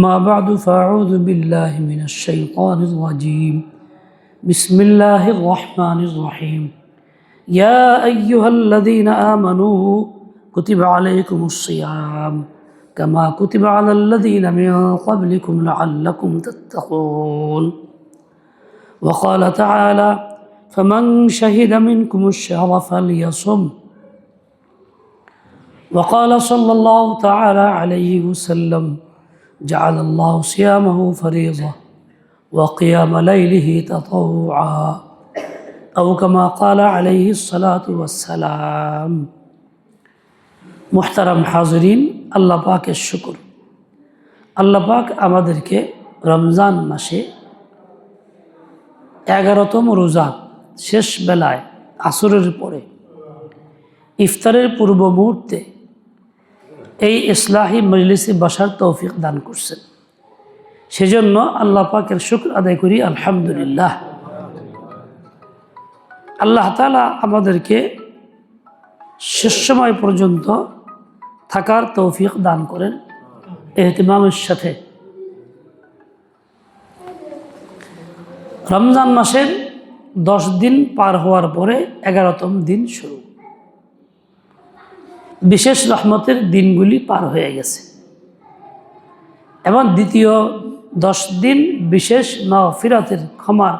ما بعد فأعوذ بالله من الشيطان الرجيم بسم الله الرحمن الرحيم يا أيها الذين آمنوا كتب عليكم الصيام كما كتب على الذين من قبلكم لعلكم تتقون وقال تعالى فمن شهد منكم الشهر فليصم وقال صلى الله تعالى عليه وسلم جعل الله صيامه فريضة وقيام ليله تطوعا أو كما قال عليه الصلاة والسلام محترم حاضرين আল্লাহ পাকের শুকর। আল্লাহ পাক আমাদেরকে রমজান মাসে 11তম রোজা শেষ বেলায় আসরের পরে ইফতারের পূর্ব মুহূর্তে এই ইসলাহি মজলিসে বসার তৌফিক দান করছেন। সেজন্য আল্লাহ পাকের শুকর আদায় করি আলহামদুলিল্লাহ। আল্লাহ তাআলা আমাদেরকে শেষ সময় পর্যন্ত থাকার তৌফিক দান করেন ইহতিমামের সাথে। রমজান মাসের 10 দিন পার হওয়ার পরে 11তম দিন শুরু। বিশেষ রহমতের দিনগুলি পার হয়ে গেছে এবং দ্বিতীয় 10 দিন বিশেষ মাগফিরাতের ক্ষমার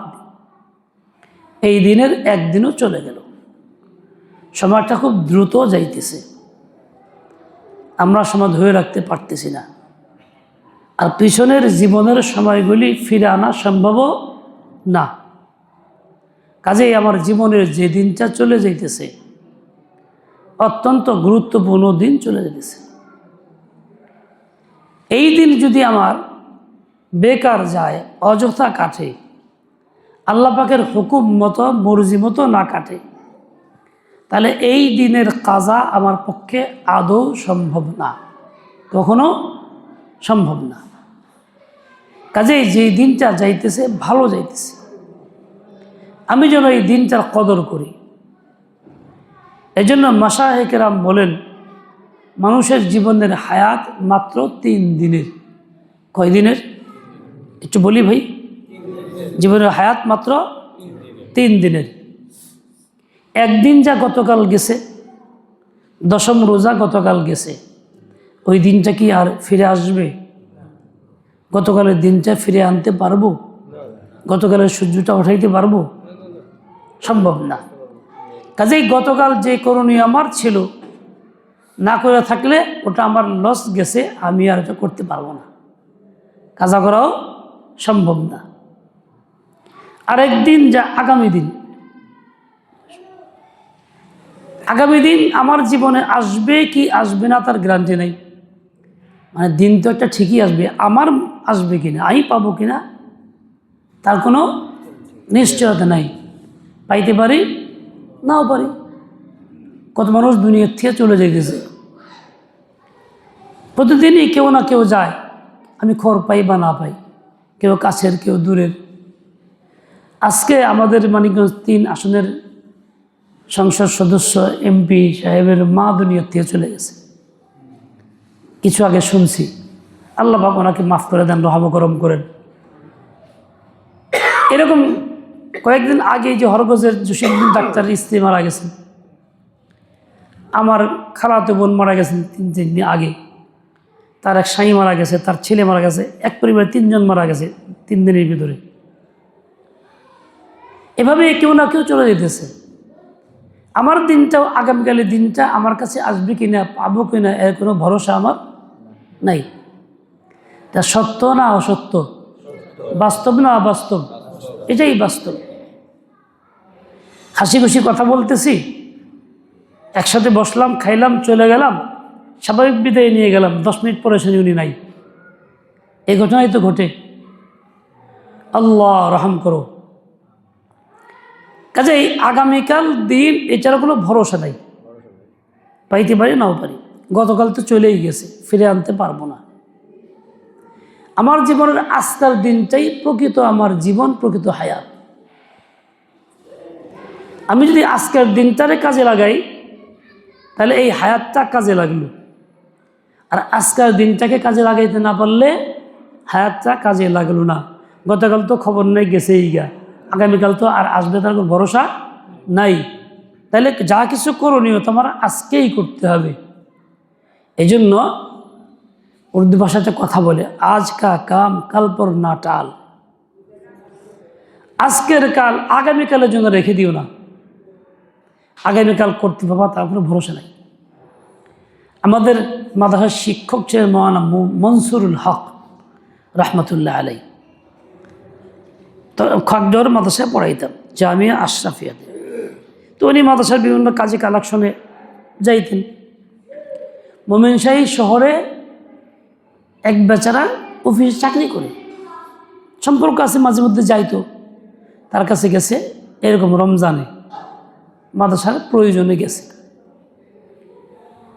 এই দিনের একদিনও চলে গেল। সময়টা খুব দ্রুত যাইতেছে, আমরা সময় ধরে রাখতে পারতেছি না। আর পিছনের জীবনের সময়গুলি ফিরে আনা সম্ভব না। কাজেই আমার জীবনের যে দিনটা চলে যাইতেছে অত্যন্ত গুরুত্বপূর্ণ দিন চলে যেতেছে। এই দিন যদি আমার বেকার যায়, অযথা কাটে, আল্লাহ পাকের হুকুম মতো মর্জি মতো না কাটে, তাহলে এই দিনের কাজা আমার পক্ষে আদৌ সম্ভব না, কখনো সম্ভব না। কাজেই যেই দিনটা যাইতেছে ভালো যাইতেছে, আমি যেন এই দিনটার কদর করি। এজন্য মাশায়েখ কেরাম বলেন মানুষের জীবনের হায়াত মাত্র 3 দিনের। কয় দিনের একটু বলি ভাই? জীবনের হায়াত মাত্র 3 দিনের। একদিন যা গতকাল গেছে, 10ম রোজা গতকাল গেছে, ওই দিনটা কি আর ফিরে আসবে? গতকালের দিনটা ফিরে আনতে পারবো? গতকালের সূর্যটা উঠাইতে পারবো? সম্ভব না। কাজেই গতকাল যে করণীয় আমার ছিল না করে থাকলে ওটা আমার লস গেছে, আমি আর এটা করতে পারবো না, কাজা করাও সম্ভব না। আরেকদিন যা আগামী দিন, আগামী দিন আমার জীবনে আসবে কি আসবে না তার গ্যারান্টি নেই। মানে দিন তো একটা ঠিকই আসবে, আমার আসবে কিনা, আমি পাবো কিনা তার কোনো নিশ্চয়তা নাই। পাইতে পারি, নাও পারি। কত মানুষ দুনিয়ার থেকে চলে যাইতেছে, প্রতিদিনই কেউ না কেউ যায়, আমি খবর পাই বা না পাই, কেউ কাছের কেউ দূরের। আজকে আমাদের মানিকগঞ্জ 3 আসনের সংসদ সদস্য এমপি সাহেবের মা দুনিয়ার থেকে চলে গেছে, কিছু আগে শুনছি। আল্লাহ পাক ওনাকে মাফ করে দেন, রহম করম করেন। এরকম কয়েকদিন আগে যে হরগজের জসিমউদ্দিন ডাক্তারের স্ত্রী মারা গেছেন, আমার খালাতো বোন মারা গেছেন 3 দিন আগে, তার এক স্বামী মারা গেছে, তার ছেলে মারা গেছে, এক পরিবারে 3 জন মারা গেছে 3 দিনের ভিতরে। এভাবে কেউ না কেউ চলে যেতেছে। আমার দিনটাও, আগামীকালের দিনটা আমার কাছে আসবে কিনা, পাবো কিনা, এর কোনো ভরসা আমার নাই। তা সত্য না অসত্য, বাস্তব না অবাস্তব? এটাই বাস্তব। হাসি খুশি কথা বলতেছি, একসাথে বসলাম, খাইলাম, চলে গেলাম, স্বাভাবিক বিদায় নিয়ে গেলাম, 10 মিনিট পরে শুনি উনি নাই। এই ঘটনাই তো ঘটে। আল্লাহ রহম করো। কাজেই আগামীকাল দিন এটার কোনো ভরসা নাই, পাইতে পারি নাও পারি। গতকাল তো চলেই গেছে, ফিরে আনতে পারবো না। আমার জীবনের আজকের দিনটাই প্রকৃত আমার জীবন, প্রকৃত হায়াত। আমি যদি আজকের দিনটারে কাজে লাগাই তাহলে এই হায়াতটা কাজে লাগলো। আর আজকের দিনটাকে কাজে লাগাইতে না পারলে হায়াতটা কাজে লাগলো না, গতকাল তো খবর নেই, গেছেই গা, আগামীকাল তো আর আসবে তার কোনো ভরসা নাই। তাহলে যা কিছু করণীয় তোমার আজকেই করতে হবে। এই জন্য উর্দু ভাষাতে কথা বলে, আজ কা কাম কাল পর না টাল। আজকের কাল আগামীকালের জন্য রেখে দিও না, আগামীকাল করতে পারবা তার কোনো ভরসা নাই। আমাদের মাদ্রাসার শিক্ষক ছিলেন মৌলানা মনসুরুল হক রহমতুল্লাহ আলাই। তো খগড়র মাদ্রাসায় পড়াইতাম, জামিয়া আশরাফিয়াতে। তো উনি মাদ্রাসার বিভিন্ন কাজে কালেকশনে যাইতেন। ময়মনসিংহ শহরে এক বেচারা অফিসে চাকরি করে, সম্পর্ক আছে, মাঝে মধ্যে যাইতো, তার কাছে গেছে এরকম রমজানে, মাদ্রাসার প্রয়োজনে গেছে।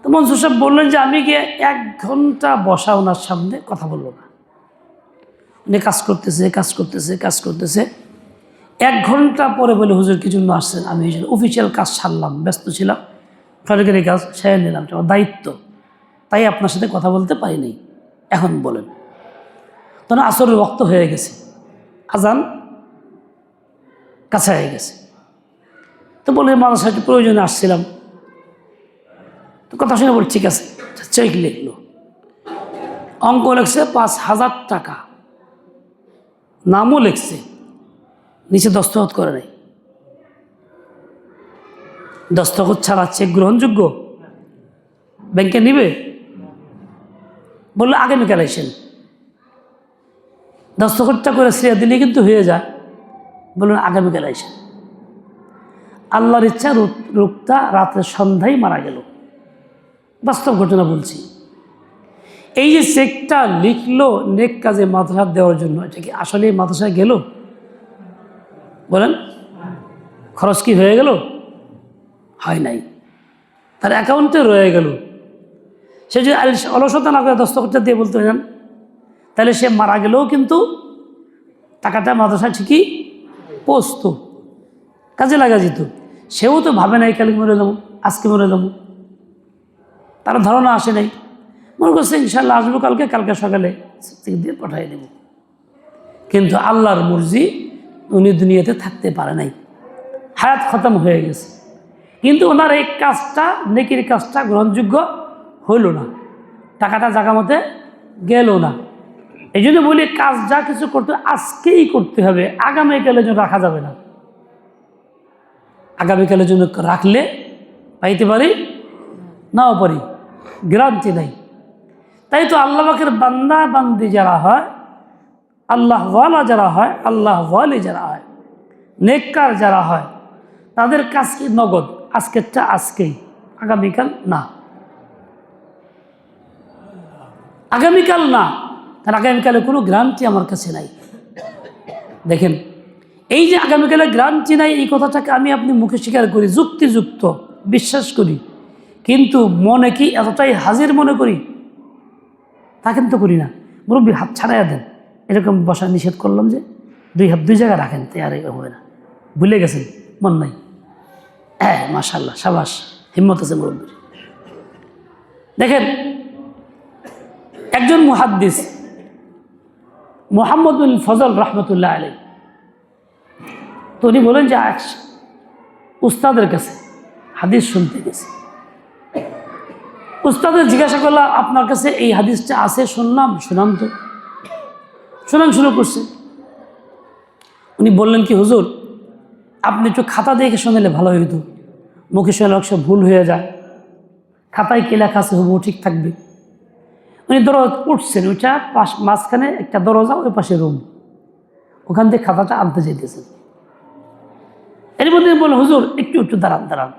তো মনসুর সাহেব বললেন যে আমি গিয়ে 1 ঘন্টা বসা ওনার সামনে কথা বলবো না। উনি কাজ করতেছে 1 ঘন্টা পরে বলে, হুজুর কি জন্য আসছেন? আমি অফিসিয়াল কাজ সারলাম, ব্যস্ত ছিলাম, সরকারি কাজ সেরে নিলাম, আমার দায়িত্ব, তাই আপনার সাথে কথা বলতে পারিনি, এখন বলেন। তখন আসরের ওয়াক্ত হয়ে গেছে, আজান কাছে হয়ে গেছে। তো বলে মাদ্রাসার প্রয়োজনে আসছিলাম। তো কথা শুনে বলি ঠিক আছে, চেক লিখলো, অঙ্ক লিখছে 5,000 টাকা, নামও লিখছে, নিচে দস্তখত করে নাই। দস্তখত ছাড়া চেক গ্রহণযোগ্য? ব্যাংকে নিবে? বললো আগামীকাল আসেন, দস্তখতটা করে সিরিয়া দিলে কিন্তু হয়ে যায়। বললেন আগামীকাল আসেন। আল্লাহর ইচ্ছা রোগটা রাতের সন্ধ্যায় মারা গেল, বাস্তব ঘটনা বলছি। এই যে চেকটা লিখলো নেক কাজে মাদ্রাসা দেওয়ার জন্য, এটা কি আসলে মাদ্রাসায় গেল? বলেন, খরচ কি হয়ে গেল? হয় নাই, তার অ্যাকাউন্টে রয়ে গেল। সে যদি অলসতা না করে দস্তখতটা দিয়ে বলতে যান, তাহলে সে মারা গেলেও কিন্তু টাকাটা মাদ্রাসায় ঠিকই পৌঁছতো, কাজে লাগা যেত। সেও তো ভাবে নাই কালকে মরে যাবো, আজকে মরে যাবো, তার ধারণা আসে নাই। মনে করছে ইনশাল্লাহ আসবো কালকে সকালে চেক দিয়ে পাঠিয়ে দেব। কিন্তু আল্লাহর মর্জি, উনি দুনিয়াতে থাকতে পারে নাই, হায়াত খতম হয়ে গেছে। কিন্তু ওনার এই কাজটা, নেকির কাজটা গ্রহণযোগ্য হইল না, টাকাটা জায়গা মতে গেল না। এই জন্য বলি কাজ যা কিছু করতে আজকেই করতে হবে, আগামীকালের জন্য রাখা যাবে না। আগামীকালের জন্য রাখলে পাইতে পারি, নাও পারি, গ্যারান্টি নাই। তাই তো আল্লাহ পাকের বান্দা বান্দি যারা হয়, আল্লাহ ওয়ালা যারা হয়, আল্লাহ ওয়ালি যারা হয়, নেককার যারা হয়, তাদের কাজ কি নগদ, আজকেরটা আজকেই, আগামীকাল না, আগামীকাল না। তার আগামীকালে কোনো গ্যারান্টি আমার কাছে নাই। দেখেন, এই যে আগামীকালে গ্যারান্টি নাই, এই কথাটাকে আমি আপনি মুখে স্বীকার করি, যুক্তিযুক্ত বিশ্বাস করি, কিন্তু মনে কি এতটাই হাজির মনে করি? তা কিন্তু করি না। মুরব্বী হাত ছাড়াইয়া দেন, এরকম বসা নিষেধ করলাম যে 2 হাত 2 জায়গায় রাখেন, তো আর হবে না, ভুলে গেছেন, মন নাই। হ্যাঁ, মাশাআল্লাহ, সাবাস, হিম্মত আছে মুরব্বীর। দেখেন, একজন মুহাদ্দিস মুহাম্মদ বিন ফজল রহমতুল্লাহ আলাইহি, তো উনি বলেন যে উস্তাদের কাছে হাদিস শুনতে গেছে। উস্তাদের জিজ্ঞাসা করলাম, আপনার কাছে এই হাদিসটা আছে? শুনলাম। শুনাম তো। শোনান শুরু করছে। উনি বললেন কি, হুজুর আপনি একটু খাতা দেখে শোনালে ভালো হইতো, মুখে শোনালে অবশ্য ভুল হয়ে যায়, খাতায় কি লেখা আছে হুবহু ঠিক থাকবে। উনি দরজা উঠছেন, ওইটা মাঝখানে একটা দরজা, ওই পাশে রুম, ওখান থেকে খাতাটা আনতে যেতেছেন। এর মধ্যে বললেন, হুজুর একটু দাঁড়ান,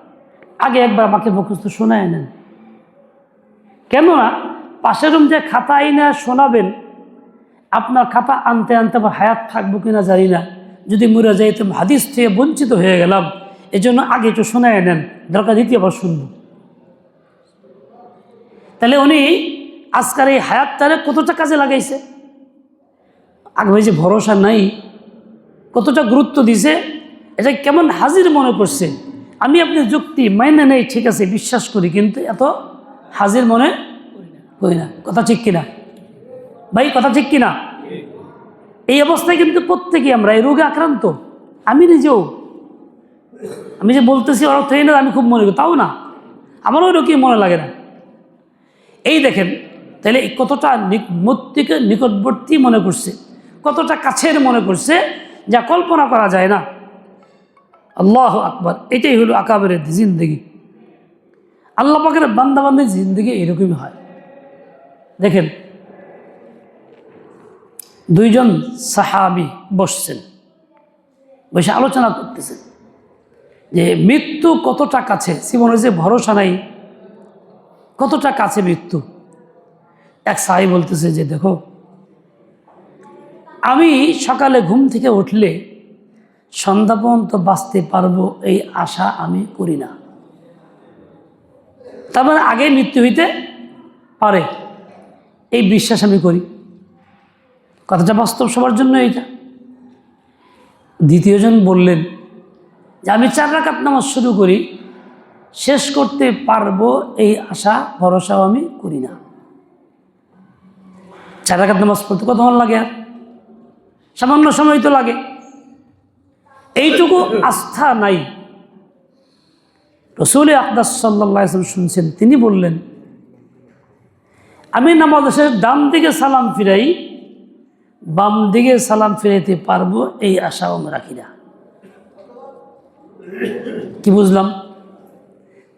আগে একবার আমাকে মুখস্থ শোনায় নেন। কেননা পাশের রুম যে খাতা আইনা শোনাবেন, আপনার খাতা আনতে আবার হায়াত থাকবো কিনা জানি না, যদি মরে যাই তো হাদিস থেকে বঞ্চিত হয়ে গেলাম, এই জন্য আগে একটু শোনায় নেন, দরকার দ্বিতীয়বার শুনব। তাহলে উনি আজকাল এই হায়াতটারে কতটা কাজে লাগাইছে, আগে যে ভরসা নাই, কতটা গুরুত্ব দিছে, এটা কেমন হাজির মনে করছে। আমি আপনি যুক্তি মাইনে নেই, ঠিক আছে, বিশ্বাস করি, কিন্তু এত হাজির মনে করি না। কথা ঠিক কিনা ভাই? কথা ঠিক কিনা? এই অবস্থায় কিন্তু প্রত্যেকেই আমরা এই রোগে আক্রান্ত। আমি নিজেও, আমি যে বলতেছি অর্থ এই না আমি খুব মনে করি, তাও না, আমারও এরকম মনে লাগে না। এই দেখেন তাহলে কতটা মৃত্যুকে নিকটবর্তী মনে করছে, কতটা কাছের মনে করছে, যা কল্পনা করা যায় না। আল্লাহু আকবার। এটাই হলো আকাবেরের জিন্দেগি। আল্লাহ পাকের বান্দাবান্দির জিন্দেগি এরকমই হয়। দেখেন দুইজন সাহাবী বসছেন, বসে আলোচনা করতেছেন যে মৃত্যু কতটা কাছে, জীবনের যে ভরসা নাই, কতটা কাছে মৃত্যু। এক সাহাবী বলতেছে যে দেখো, আমি সকালে ঘুম থেকে উঠলে সন্ধ্যা পর্যন্ত বাঁচতে পারবো এই আশা আমি করি না। তার মানে আগে মৃত্যু হইতে পারে এই বিশ্বাস আমি করি। কথাটা বাস্তব সবার জন্য এইটা। দ্বিতীয়জন বললেন যে আমি 4 রাকাত নামাজ শুরু করি, শেষ করতে পারবো এই আশা ভরসাও আমি করি না। 4 রাকাত নামাজ পড়তে কতক্ষণ লাগে? আর সামান্য সময় তো লাগে। এইটুকু আস্থা নাই। রাসূল আকরাম সাল্লাল্লাহু আলাইহি ওয়াসাল্লাম শুনছেন, তিনি বললেন আমি নামাজ শেষে ডান দিকে সালাম ফিরাই, বাম দিকে সালাম ফিরাইতে পারবো এই আশাও আমি রাখি না। কি বুঝলাম?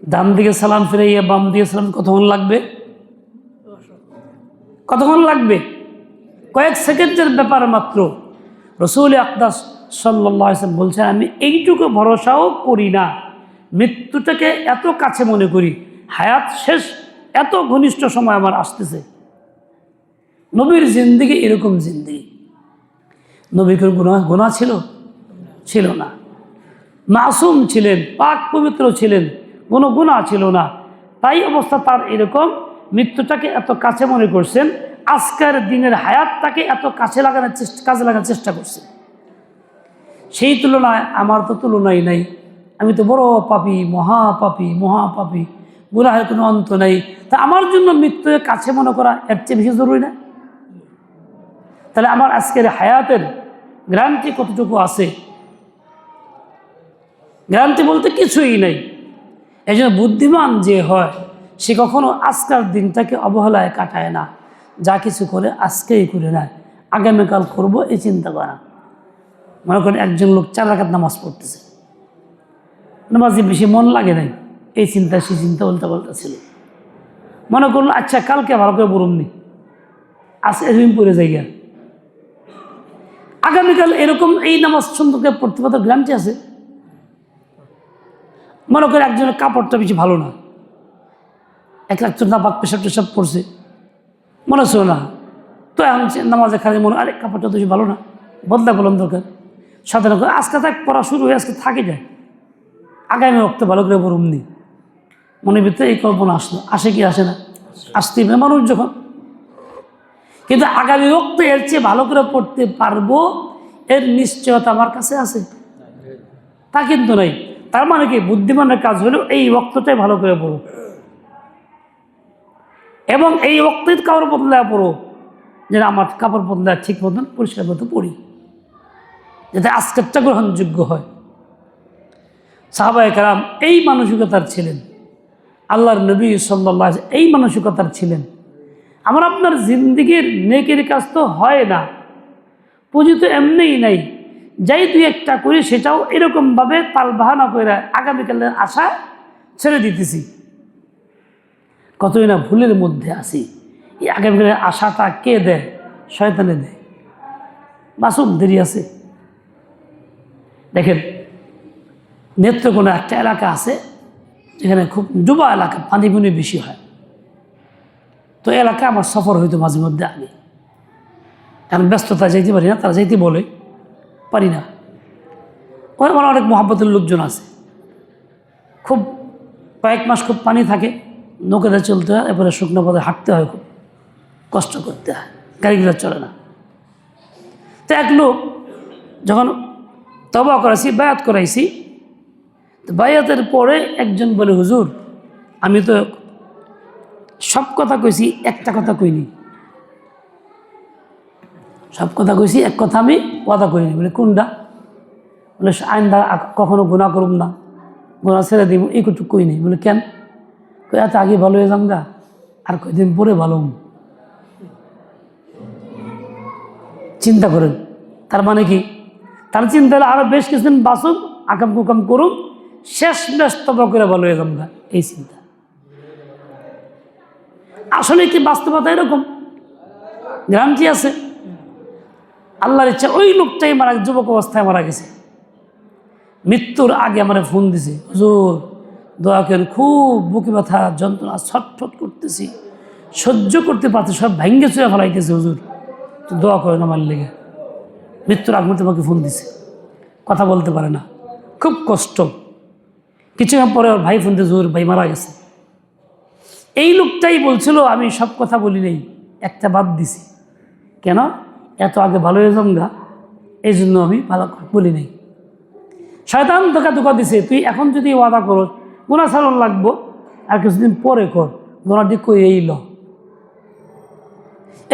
ডান দিকে সালাম ফিরাইয়া বাম দিকে সালাম কতক্ষণ লাগবে? কতক্ষণ লাগবে? কয়েক সেকেন্ডের ব্যাপার মাত্র। রাসূল আকরাম সাল্লাল্লাহু আলাইহি ওয়াসাল্লাম বলছেন আমি এইটুকু ভরসাও করি না, মৃত্যুটাকে এত কাছে মনে করি, হায়াত শেষ এত ঘনিষ্ঠ সময় আমার আসতেছে। নবীর জিন্দেগি এরকম জিন্দেগি। নবীর গুনাহ ছিল? ছিল না। মাসুম ছিলেন, পাক পবিত্র ছিলেন, কোনো গুনাহ ছিল না। তাই অবস্থা তার এরকম, মৃত্যুটাকে এত কাছে মনে করছেন, আজকের দিনের হায়াতটাকে এত কাজে লাগানোর চেষ্টা করছেন। সেই তুলনায় আমার তো তুলনাই নাই। আমি তো বড় পাপী, মহাপাপী, গুনাহের কোনো অন্ত নাই। তা আমার জন্য মৃত্যুকে কাছে মনে করা এর চেয়ে বেশি জরুরি না? তাহলে আমার আজকের হায়াতের গ্যারান্টি কতটুকু আছে? গ্যারান্টি বলতে কিছুই নেই। এই জন্য বুদ্ধিমান যে হয় সে কখনো আজকের দিনটাকে অবহেলায় কাটায় না। যা কিছু করে আজকেই করে নেয়, আগামীকাল করবো এই চিন্তা করে না। মনে করেন একজন লোক 4 রাকাত নামাজ পড়তেছে, নামাজে বেশি মন লাগে নাই, এই চিন্তা সেই চিন্তা উল্টা ছিল। মনে করলো আচ্ছা কালকে ভালো করে পড়ুমনি, আজ এরকম পড়ে যাই গিয়া, আগামীকাল এরকম এই নামাজ সুন্দর করে পড়তে পারতে গ্যারান্টি আছে? মনে করে একজনের কাপড়টা বেশি ভালো না, একজন না বাক পেশাব টেশাব পড়ছে, মনে ছিল না, তো এখন নামাজে খালি মনে আরে কাপড়টা তো বেশি ভালো না, বদলা বললাম দরকার। সাধারণ করে আজকে থাক পড়া শুরু হয়ে আজকে থাকে যায়, আগামী রক্ত ভালো করে পড়ুমনি, মনের ভিতরে এই কল্পনা আসলো। আসে কি আসে না? আসতেই পারে মানুষ যখন। কিন্তু আগামী রক্ত এর চেয়ে ভালো করে পড়তে পারবো এর নিশ্চয়তা আমার কাছে আছে? তা কিন্তু নাই। তার মানে কি বুদ্ধিমানের কাজ হলো এই রক্তটাই ভালো করে পড়ো, এবং এই রক্তের কাপড় বদলায় পড়ো, যেন আমার কাপড় বদলায় ঠিক মতন পরিষ্কার মতো পড়ি, যাতে আজকেরটা গ্রহণযোগ্য হয়। সাহাবায়ে কেরাম এই মানসিকতার ছিলেন, আল্লাহর নবী সাল্লাল্লাহু আলাইহি ওয়াসাল্লাম এই মানসিকতার ছিলেন। আমার আপনার জিন্দেগির নেকির কাজ তো হয় না, পুঁজি তো এমনিই নাই, যাই দুই একটা করি সেটাও এরকমভাবে তাল বাহানা করে আগামীকালের আশা ছেড়ে দিতেছি। কতই না ভুলের মধ্যে আসি। এই আগামীকালের আশাটা কে দেয়? শয়তানে দেয়। মাসুম দেরি আছে। দেখেন নেত্রকোনা একটা এলাকা আছে যেখানে খুব ডুবা এলাকা, পানি পুনি বেশি হয়। তো এলাকায় আমার সফর হইতো মাঝে মধ্যে আগে, কারণ ব্যস্ততা যাইতে পারি না, তারা যাইতে বলে পারি না। ওই আমার অনেক মহাব্বতের লোকজন আছে, খুব কয়েক মাস খুব পানি থাকে, নৌকাতে চলতে হয়, এরপরে শুকনো পথে হাঁটতে হয়, খুব কষ্ট করতে হয়, গাড়িগুলো চলে না। তো এক লোক যখন তওবা করাইছি, বায়াত করাইছি, তো বায়াতের পরে একজন বলে হুজুর আমি তো সব কথা কইছি, একটা কথা কইনি। সব কথা কইছি, এক কথা আমি ওয়াদা করিনি। বলে কোনটা? বলে আইন্দা কখনো গুনাহ করুম না, গুনাহ ছেড়ে দিব, এই কুটুক কই নেই। বলে কেন? কই এত আগে ভালো হয়ে যাম গা, আর কয়দিন পরে ভালো হম। চিন্তা করেন, তার মানে কি? তার চিন্তা হলে আরো বেশ কিছুদিন বাঁচুক, আকাম কুকাম করুক, শেষ মেশ তবা করে ভালো হয়ে যাম গা, এই চিন্তা। আসলে কি বাস্তবতা এরকম? গ্যারান্টি আছে? আল্লাহর ইচ্ছা ওই লোকটাই মারা, যুবক অবস্থায় মারা গেছে। মৃত্যুর আগে আমার ফোন দিছে, হুজুর দোয়া করেন, খুব বুকে ব্যথা যন্ত্রণা, ছটফট করতেছি, সহ্য করতে পারছি, সব ভেঙ্গে চুয়ে ফেলাইতেছে, হুজুর তো দোয়া করেন আমার লেগে। মৃত্যুর আগ মুহূর্তে আমাকে ফোন দিছে, কথা বলতে পারে না, খুব কষ্ট। কিছুক্ষণ পরে ওর ভাই ফোন দিয়েছে, হুজুর ভাই মারা গেছে। এই লোকটাই বলছিল আমি সব কথা বলি নাই, একটা বাদ দিছি। কেন? এত আগে ভালো হয়ে যাম গা, এই জন্য আমি ভালো বলি নাই। শয়তান ধোকা দিছে, তুই এখন যদি ওয়াদা করো গুনাহ ছাড়ন লাগবো, আর কিছুদিন পরে কর, গুনাহটি কই এই ল।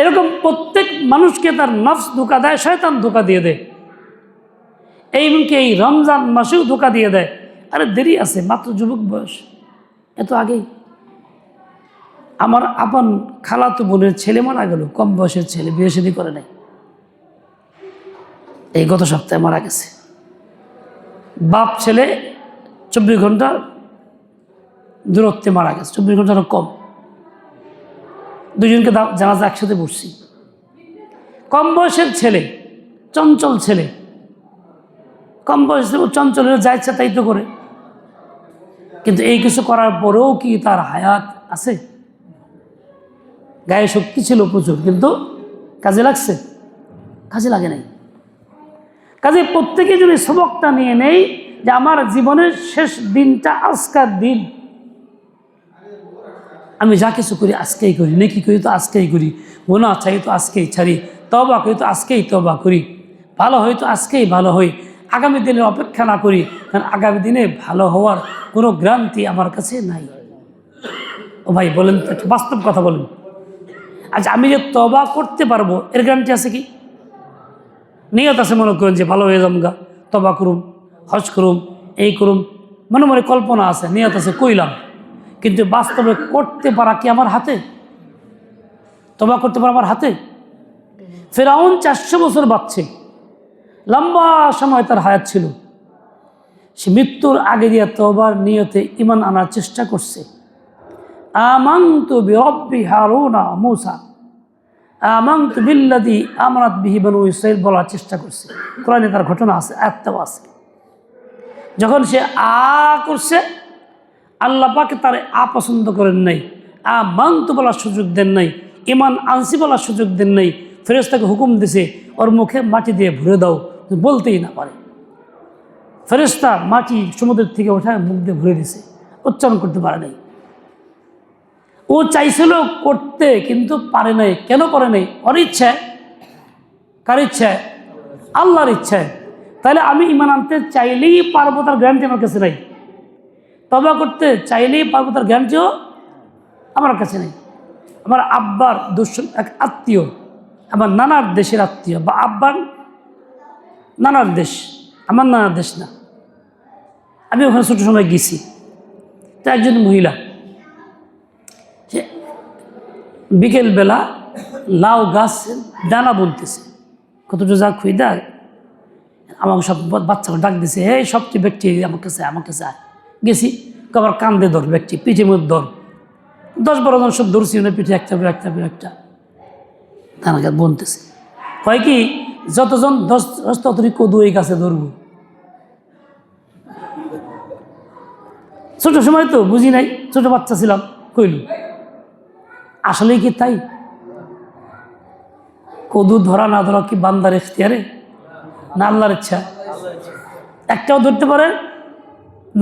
এরকম প্রত্যেক মানুষকে তার নফস ধোকা দেয়, শয়তান ধোকা দিয়ে দেয়। এমনকি এই রমজান মাসেও ধোকা দিয়ে দেয়। আরে দেরি আছে, মাত্র যুবক বয়স, এত আগেই। আমার আপন খালাতো বোনের ছেলে মারা গেল, কম বয়সের ছেলে, বিয়ে শাদী করে নাই, এই গত সপ্তাহে মারা গেছে। বাপ ছেলে 24 ঘন্টা দূরত্বে মারা গেছে, 24 ঘন্টারও কম। দুজনকে জানাজা একসাথে বসছি। কম বয়সের ছেলে, চঞ্চল ছেলে, কম বয়সে চঞ্চলের যা ইচ্ছা তাই তো করে। কিন্তু এই কিছু করার পরেও কি তার হায়াত আছে? গায়ে শক্তি ছিল প্রচুর, কিন্তু কাজে লাগছে? কাজে লাগে নাই। কাজে প্রত্যেকে যদি সবকটা নিয়ে নেই যে আমার জীবনের শেষ দিনটা আজকের দিন, আমি যা কিছু করি আজকেই করি, নেকি করি তো আজকেই করি, গুনাহ চাই তো আজকেই ছাড়ি, তওবা করি তো আজকেই তওবা করি, ভালো হই তো আজকেই ভালো হই, আগামী দিনের অপেক্ষা না করি, কারণ আগামী দিনে ভালো হওয়ার কোনো গ্যারান্টি আমার কাছে নাই। ও ভাই বলেন তো, একটু বাস্তব কথা বলেন। আচ্ছা আমি যে তওবা করতে পারবো, এর গ্যারান্টি আছে কি? নিয়ত আছে মনে করেন যে ভালো হয়ে যাম গা, তওবা করুম, হজ করুম, এই করুম, মনে মনে কল্পনা আছে, নিয়ত আছে, কইলাম, কিন্তু বাস্তবে করতে পারা কি আমার হাতে? তওবা করতে পারা আমার হাতে? ফিরআউন 400 বছর বাঁচছে, লম্বা সময় তার হায়াত ছিল, সে মৃত্যুর আগে দিয়ে তওবার নিয়তে ঈমান আনার চেষ্টা করছে। আমানতু বিরব্বি হারুনা মূসা, আমানতু বিল্লাযী আমানাত বিহি বনু ইসরাঈল বলার চেষ্টা করছে। কোরআনে তার ঘটনা আছে, আয়াতটাও আছে। যখন সে করছে, আল্লাহ পাক তার পছন্দ করেন নাই, আমানতু বলার সুযোগ দেন নাই, ঈমান আনসি বলার সুযোগ দেন নাই। ফেরেশতাকে হুকুম দিছে ওর মুখে মাটি দিয়ে ভরে দাও, বলতেই না পারে। ফেরেশতা মাটি সমুদ্রের থেকে ওঠায় মুখ দিয়ে ভরে দিছে, উচ্চারণ করতে পারে নাই। ও চাইছিল করতে, কিন্তু পারে নাই। কেন পারে নাই? ওর ইচ্ছায়। কার ইচ্ছায়? আল্লাহর ইচ্ছায়। তাহলে আমি ঈমান আনতে চাইলেই পারবো, তার গ্যারান্টি আমার কাছে নাই। তওবা করতে চাইলেই পারবো, তার গ্যারান্টিও আমার কাছে নেই। আমার আব্বার এক আত্মীয়, আমার নানার দেশের আত্মীয়, বা আব্বার নানার দেশ, আমার নানার দেশ না, আমি ওখানে ছোটো সময় গেছি। তো একজন মহিলা বিকেলবেলা লাউ গাছ দানা বলতেছে, কতটা যা খুঁজা আমাকে সব বাচ্চা ডাক দিছে, এই সবচেয়ে ব্যক্তি আমার কাছে আয়। গেছি, আবার কান্দে ধর ব্যক্তি, পিঠে মধ্যে ধর, 10-12 জন সব ধরছি, পিঠে একটা দানা গাছ বনতেছে। হয় কি, যতজন 10 ততই কদু এই গাছে ধরবো। ছোট সময় তো বুঝি নাই, ছোট বাচ্চা ছিলাম, কইল আসলেই কি তাই? কদু ধরা না ধরা কি বান্দার ইখতিয়ারে না আল্লাহর ইচ্ছা? একটাও ধরতে পারে,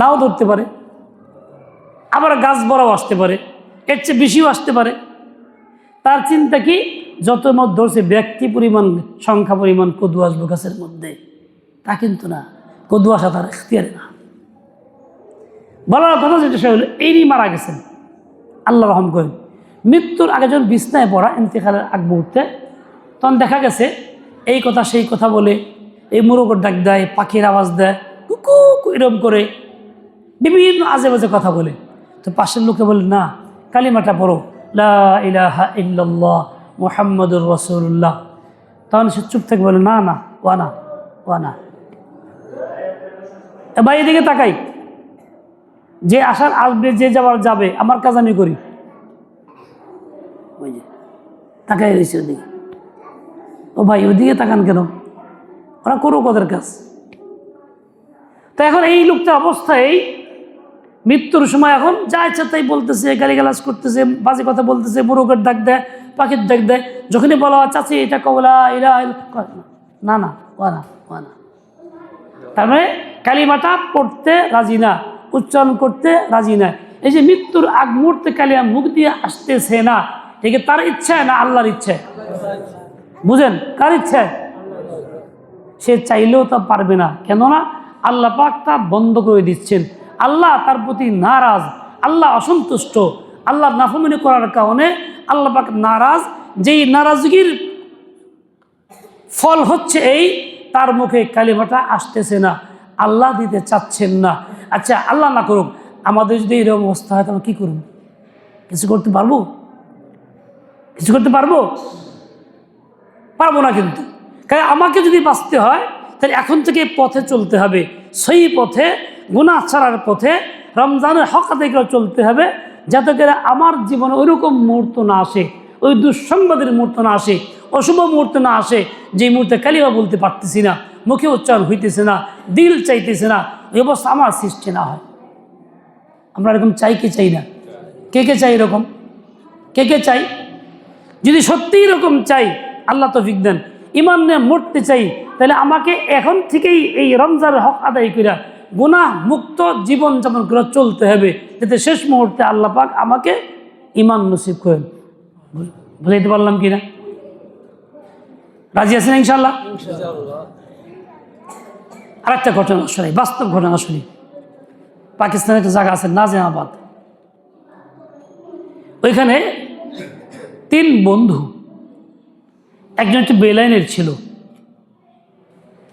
নাও ধরতে পারে, আবার গাছ বড়াও আসতে পারে, এর চেয়ে বেশিও আসতে পারে। তার চিন্তা কি, যত মত ধরছে ব্যক্তি পরিমাণ, সংখ্যা পরিমাণ কদু আসবো গাছের মধ্যে, তা কিন্তু না। কদু আসা তার ইখতিয়ারে না। বলার কথা যেটা সে হলো, এইরই মারা গেছেন, আল্লাহ রহম করেন। মৃত্যুর আগে যখন বিছনায় পড়া, ইন্তেকালের আগ মুহূর্তে, তখন দেখা গেছে এই কথা সেই কথা বলে, এই মুরগের ডাক দেয়, পাখির আওয়াজ দেয়, কুকু এরকম করে বিভিন্ন আজে বাজে কথা বলে। তো পাশের লোকে বলে না, কালিমাটা পড়ো, লা ইলাহা ইল্লাল্লাহ মুহাম্মাদুর রাসূলুল্লাহ। তখন সে চুপ থেকে বলে না না, ওয়ানা ওয়ানা। এবার এদিকে তাকাই, যে আসার আসবে, যে যাওয়ার যাবে, আমার কাজ আমি করি। ওই যে তাকাই রয়েছে ওদিকে। ও ভাই ওদিকে তাকান কেন? ওরা করুক ওদের কাজ। তো এখন এই লোকটার অবস্থা এই, মৃত্যুর সময় এখন যা ইচ্ছা তাই বলতেছে, গালিগালাজ করতেছে, বাজে কথা বলতেছে, মুরগের ডাক দেয়, পাখির ডাক দেয়। যখনই বলা হয় চাচি এটা কবলা এরা, না না ওয়ানা ওয়ানা। তার মানে কালিমাটা পড়তে রাজি না, উচ্চারণ করতে রাজি না। এই যে মৃত্যুর আগ মুহূর্তে কালিমা মুখ দিয়ে আসতেছে না, ঠিক তার ইচ্ছায় না আল্লাহর ইচ্ছায়? বুঝেন, কার ইচ্ছায়? সে চাইলেও তা পারবে না, কেননা আল্লাহ পাক তা বন্ধ করে দিচ্ছেন। আল্লাহ তার প্রতি নারাজ, আল্লাহ অসন্তুষ্ট, আল্লাহ নাফরমানি করার কারণে আল্লাহ পাক নারাজ। যেই নারাজগির ফল হচ্ছে এই, তার মুখে কালিমাটা আসতেছে না, আল্লাহ দিতে চাচ্ছেন না। আচ্ছা আল্লাহ না করুক, আমাদের যদি এরকম অবস্থা হয় তাহলে কী করব? কিছু করতে পারবো? কিছু করতে পারবো? পারবো না। কিন্তু কারণ আমাকে যদি বাঁচতে হয় তাহলে এখন থেকে পথে চলতে হবে, সেই পথে, গুনাহ ছাড়ার পথে, রমজানের হক আদায় করে চলতে হবে, যাতে করে আমার জীবনে ওইরকম মুহূর্ত না আসে, ওই দুঃসংবাদের মুহূর্ত না আসে, অশুভ মুহূর্ত না আসে, যে মুহূর্তে কালিমা বলতে পারতেছি না, মুখে উচ্চারণ হইতেছে না, দিল চাইতেছে না, ওই অবস্থা আমার সৃষ্টি না হয়। আমরা এরকম চাই কি চাই না? কে কে চাই এরকম? কে কে চাই? যদি সত্যি এরকম চাই, আল্লাহ তৌফিক দেন, ঈমান নিয়ে মরতে চাই, তাহলে আমাকে এখন থেকেই এই রমজানের হক আদায় করে গুনাহ মুক্ত জীবন যাপন করে চলতে হবে, যাতে শেষ মুহূর্তে আল্লাহ পাক আমাকে ঈমান নসিব করেন। বুঝাইতে পারলাম কিনা? রাজি আছেন ইনশাআল্লাহ? আর একটা ঘটনা শুনি, বাস্তব ঘটনা শুনি। পাকিস্তানের একটা জায়গা আছে নাজিমাবাদ, ওইখানে 3 বন্ধু, একজন একটি বেলাইনের ছিল।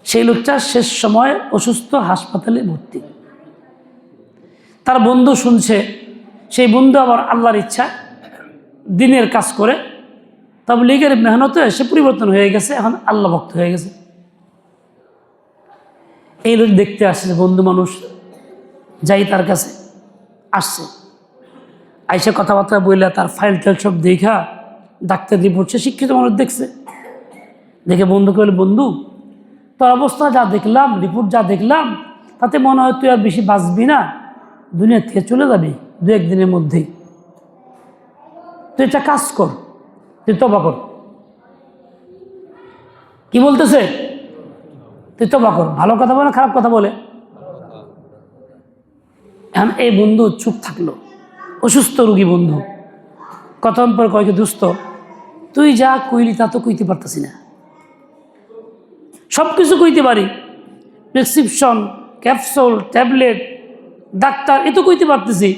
সেই লোকটা শেষ সময় অসুস্থ, হাসপাতালে ভর্তি। তার বন্ধু শুনছে, সেই বন্ধু আবার আল্লাহর ইচ্ছা দিনের কাজ করে, তাবলীগের মেহনতে সে পরিবর্তন হয়ে গেছে, এখন আল্লাহ ভক্ত হয়ে গেছে। এই লোক দেখতে আসছে, বন্ধু মানুষ, যাই তার কাছে আসছে, আইসা কথাবার্তা বললে তার ফাইল টাইল সব দেখা, ডাক্তার রিপোর্ট, সে শিক্ষিত মানুষ দেখছে, দেখে বন্ধুকে বলে, বন্ধু তোর অবস্থা যা দেখলাম, রিপোর্ট যা দেখলাম, তাতে মনে হয় তুই আর বেশি বাঁচবি না, দুনিয়া থেকে চলে যাবি 2-1 দিনের মধ্যেই। তুই একটা কাজ কর, তুই তওবা কর। কি বলতেছে? তুই তওবা কর। ভালো কথা বলে, খারাপ কথা বলে? এখন এই বন্ধু চুপ থাকলো, অসুস্থ রোগী বন্ধু। কতক্ষণ পর কয়েক, দুস্থ তুই যা কইলি তা তো কইতে পারতেছি না, সব কিছু কইতে পারি, প্রেসক্রিপশন, ক্যাপসুল, ট্যাবলেট, ডাক্তার, এ তো কইতে পারতেছি,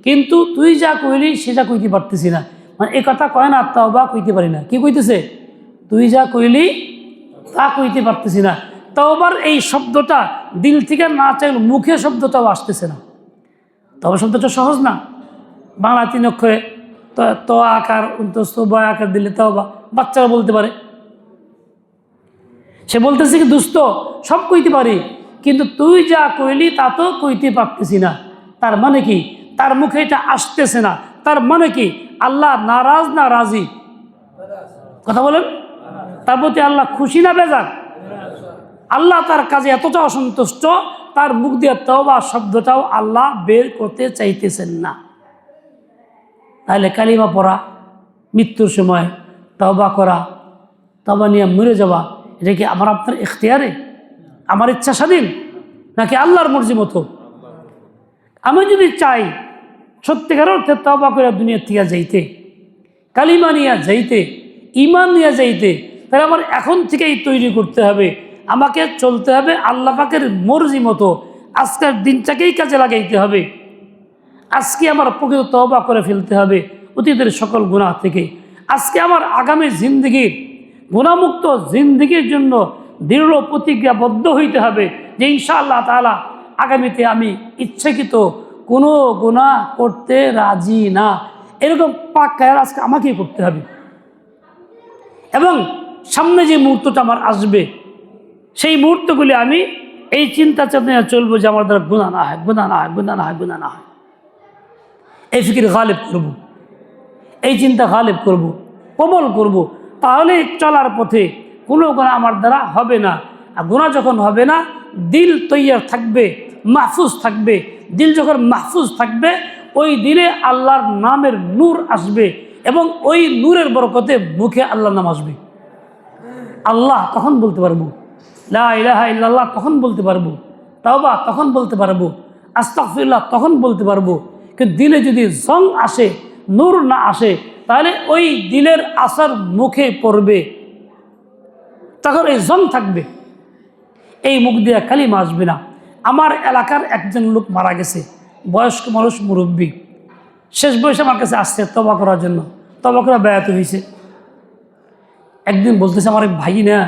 কিন্তু তুই যা কইলি সেটা কইতে পারতেছি না। মানে এ কথা কয় না, তওবা কইতে পারি না। কি কইতেছে? তুই যা কইলি তা কইতে পারতেছি না। তওবার এই শব্দটা দিল থেকে না চাইলে মুখে শব্দটাও আসতেছে না। তওবা শব্দটা সহজ না, বাংলা 3 অক্ষরে ত আকার, অন্তস্থ বয় আকার দিলে তওবা, বাচ্চারা বলতে পারে। সে বলতেছে কি, দুস্থ সব কইতে পারি, কিন্তু তুই যা কইলি তা তো কইতে পারতেছি না। তার মানে কি? তার মুখে এটা আসতেছে না। তার মানে কি? আল্লাহ নারাজ না রাজি? কথা বলেন। তার প্রতি আল্লাহ খুশি না বেজার? আল্লাহ তার কাজে এতটা অসন্তুষ্ট, তার মুখ দিয়ে তওবা শব্দটাও আল্লাহ বের করতে চাইতেছেন না। তাহলে কালিমা পড়া, মৃত্যুর সময় তওবা করা, তওবা নিয়ে মরে যাওয়া, এটা কি আমার আপনার ইখতিয়ারে, আমার ইচ্ছা স্বাধীন, নাকি আল্লাহর মর্জি মতো? আমি যদি চাই সত্যিকার অর্থে তওবা করে দুনিয়ার থেকে যাইতে, কালিমা নিয়ে যাইতে, ঈমান নিয়ে যাইতে, তাহলে আমার এখন থেকেই তৈরি করতে হবে, আমাকে চলতে হবে আল্লাহ পাকের মর্জি মতো। আজকের দিনটাকেই কাজে লাগাইতে হবে। আজকে আমার প্রকৃত তওবা করে ফেলতে হবে অতীতের সকল গুনাহ থেকে। আজকে আমার আগামী জিন্দগির গুনাহমুক্ত জিন্দেগির জন্য দৃঢ় প্রতিজ্ঞাবদ্ধ হইতে হবে যে ইনশাআল্লাহ তাআলা আগামীতে আমি ইচ্ছাকৃত কোনো গুনাহ করতে রাজি না, এরকম পাক্কা আজকে আমাকেই করতে হবে। এবং সামনে যে মুহূর্তটা আমার আসবে সেই মুহূর্তগুলি আমি এই চিন্তা চেতনা চলবো যে আমার দ্বারা গুনাহ না হয়, গুনাহ না হয়, গুনাহ না হয়, গুনাহ না হয়। এই ফিকির গালিব করব, এই চিন্তা গালিব করব, প্রবল করব। তাহলে চলার পথে কোনো গুনাহ আমার দ্বারা হবে না। আর গুনাহ যখন হবে না, দিল তৈয়ার থাকবে, মাহফুজ থাকবে। দিল যখন মাহফুজ থাকবে, ওই দিলে আল্লাহর নামের নূর আসবে এবং ওই নূরের বরকতে মুখে আল্লাহর নাম আসবে। আল্লাহ তখন বলতে পারবো, লা ইলাহা ইল্লাল্লাহ তখন বলতে পারবো, তাওবা তখন বলতে পারবো, আস্তাগফিরুল্লাহ তখন বলতে পারবো। কিন্তু দিলে যদি জং আসে, নূর না আসে, তাহলে ওই দিলের আসর মুখে পড়বে, তখন এই জং থাকবে, এই মুখ দিয়ে কালিমা আসবে না। আমার এলাকার একজন লোক মারা গেছে, বয়স্ক মানুষ, মুরব্বী, শেষ বয়সে আমার কাছে আসছে তওবা করার জন্য। তওবা করা ব্যর্থ হয়েছে। একদিন বলতেছে, আমার এক ভাই না,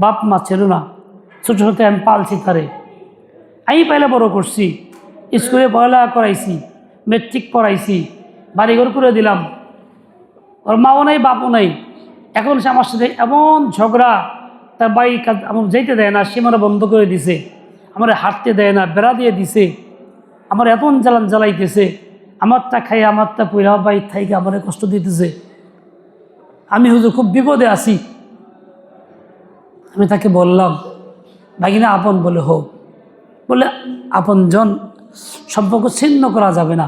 বাপ মা ছিল না, ছোটো ছোটো আমি পালছি তারে, আমি পাইলে বড় করছি, স্কুলে পড়ালেখা করাইছি, মেট্রিক পড়াইছি, বাড়িঘর করে দিলাম, ওর মাও নাই বাপও নাই। এখন সে আমার সাথে এমন ঝগড়া, তার বাড়ি কাজ আমার যেতে দেয় না, সীমানা বন্ধ করে দিছে, আমার হাঁটতে দেয় না, বেড়া দিয়ে দিছে, আমার এত জ্বালাইতেছে, আমারটা খাই আমারটা পয়লা বাড়ির থাইকে আমার কষ্ট দিতেছে। আমি হুজুর খুব বিপদে আছি। আমি তাকে বললাম, ভাগিনা আপন বলে হোক, বলে আপনজন সম্পর্ক ছিন্ন করা যাবে না।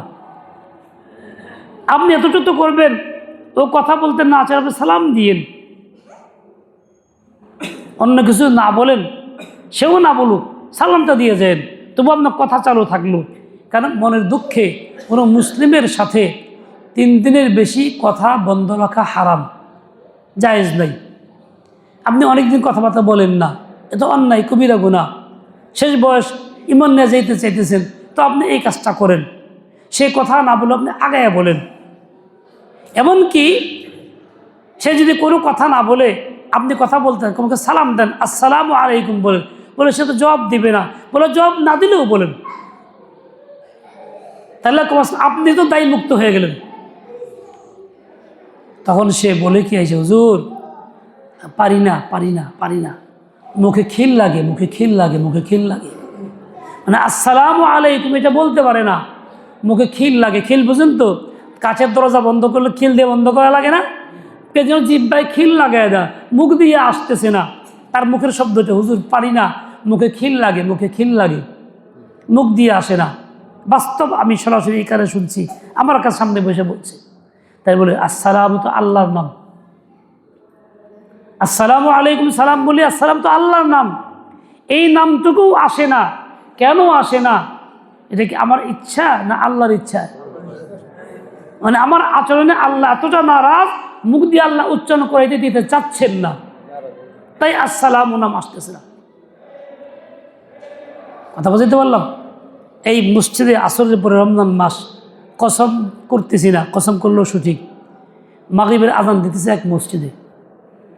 আপনি এতটুকু করবেন, ও কথা বলতে না চায় আপনি সালাম দিয়েন, অন্য কিছু না বলেন, সেও না বলুক, সালামটা দিয়ে যান, তবু আপনার কথা চালু থাকলো। কারণ মনের দুঃখে কোনো মুসলিমের সাথে 3 দিনের বেশি কথা বন্ধ রাখা হারাম, জায়েজ নাই। আপনি অনেকদিন কথাবার্তা বলেন না, এত অন্যায়, কবিরা গুনাহ। শেষ বয়স, ইমান নিয়ে যেতে চাইতেছেন, তো আপনি এই কাজটা করেন। সে কথা না বলে আপনি আগায়া বলেন। এমনকি সে যদি কোনো কথা না বলে আপনি কথা বলতেন, তোমাকে সালাম দেন, আসসালামু আলাইকুম বলেন, বলে সে তো জবাব দিবে না, বলে জবাব না দিলেও বলেন, তাহলে আপনি তো দায়ী মুক্ত হয়ে গেলেন। তখন সে বলে কি আছে, হুজুর পারি না, পারি না, পারি না, মুখে খিল লাগে, মুখে খিল লাগে, মুখে খিল লাগে। মানে আসসালামু আলাইকুম এটা বলতে পারে না, মুখে খিল লাগে। খিল বুঝেন তো, কাছের দরজা বন্ধ করলে খিল দিয়ে বন্ধ করা লাগে না, পেছনে জিব্বায় খিল লাগায় না, মুখ দিয়ে আসতেছে না, তার মুখের শব্দটা, হুজুর পারি না, মুখে খিল লাগে, মুখে খিল লাগে, মুখ দিয়ে আসে না। বাস্তব আমি সরাসরি এই কারণে শুনছি, আমার কাছে সামনে বসে বলছে। তাই বলে আসসালাম তো আল্লাহর নাম, আসসালামু আলাইকুম সালাম বলি, আসসালাম তো আল্লাহর নাম, এই নামটুকু আসে না। কেন আসে না? এটা কি আমার ইচ্ছা না আল্লাহর ইচ্ছা? মানে আমার আচরণে আল্লাহ এতটা নারাজ, মুখ দিয়ে আল্লাহ উচ্চারণ করাইতে দিতে চাচ্ছেন না, তাই আসসালামু নাম আসতেছে না। কথা বুঝতে পারলাম? এই মসজিদে আসরের পরে রমজান মাস, কসম করতেছি না, কসম করলেও সঠিক, মাগরিবের আজান দিতেছে এক মসজিদে,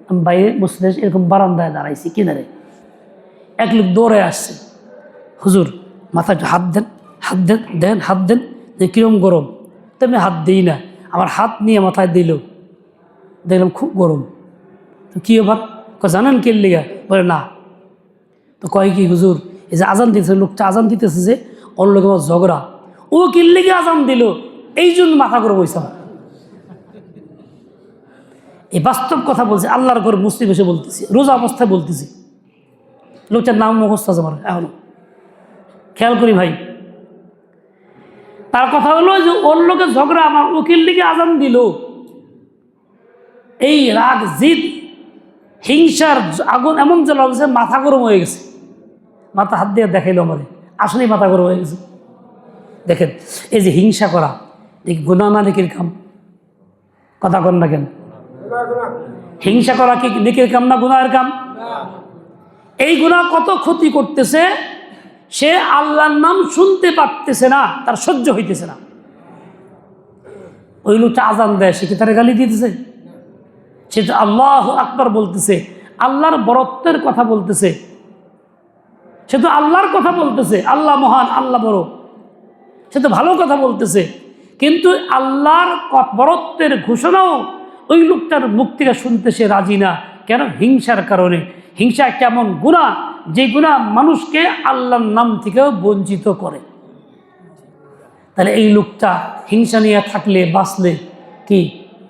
আমি বাইরে মসজিদে এরকম বারান্দায় দাঁড়াইছি কিনারে, এক লোক দৌড়ে আসছে, হুজুর মাথায় হাত দেন, হাত দেন, দেন হাত দেন, যে কীরকম গরম। তো আমি হাত দিই না, আমার হাত নিয়ে মাথায় দিল, দেখলাম খুব গরম। তো কী এবার জানেন কে লিগা? বলে না। তো কয় কি হুজুর, এই যে আজান দিতেছে, লোকটা আজান দিতেছে যে, ওর লোক আমার ঝগড়া, ও কি লিগে আজান দিল, এই জন্য মাথা গরম হয়েছে। এই বাস্তব কথা বলছে, আল্লাহর ঘর মুসলিম এসে বলতেছি, রোজা অবস্থায় বলতেছি। লোকটার নাম মুখস্থ আছে আমার এখনো, খেয়াল করি ভাই। তার কথা হলো যে ওর লোকের ঝগড়া, আমার উকিল লিগে আজান দিল, এই রাগ জিদ হিংসার আগুন এমন জ্বলছে, মাথা গরম হয়ে গেছে। মাথা হাত দিয়ে দেখাইলো আমার, আসলেই মাথা গরম হয়ে গেছে। দেখেন এই যে হিংসা করা, দেখি গুনাহ না নেকির কাম? কথা কন না কেন? হিংসা করা কি নেকির কাম না গুনাহের কাম? এই গুনাহ কত ক্ষতি করতেছে, সে আল্লাহর নাম শুনতে পারতেছে না, তার সহ্য হইতেছে না। ওই লোকটা আজান দেয়, সে কি তারা গালি দিতেছে? সে তো আল্লাহু আকবার বলতেছে, আল্লাহর বরত্বের কথা বলতেছে, সে তো আল্লাহর কথা বলতেছে, আল্লাহ মহান, আল্লাহ বড়, সে তো ভালো কথা বলতেছে। কিন্তু আল্লাহর বরত্বের ঘোষণাও ওই লোকটার মুখ থেকে শুনতে সে রাজি না। কেন? হিংসার কারণে। হিংসা কেমন গুনাহ, যে গুনাহ মানুষকে আল্লাহর নাম থেকেও বঞ্চিত করে। তাহলে এই লোকটা হিংসা নিয়ে থাকলে, বাঁচলে কি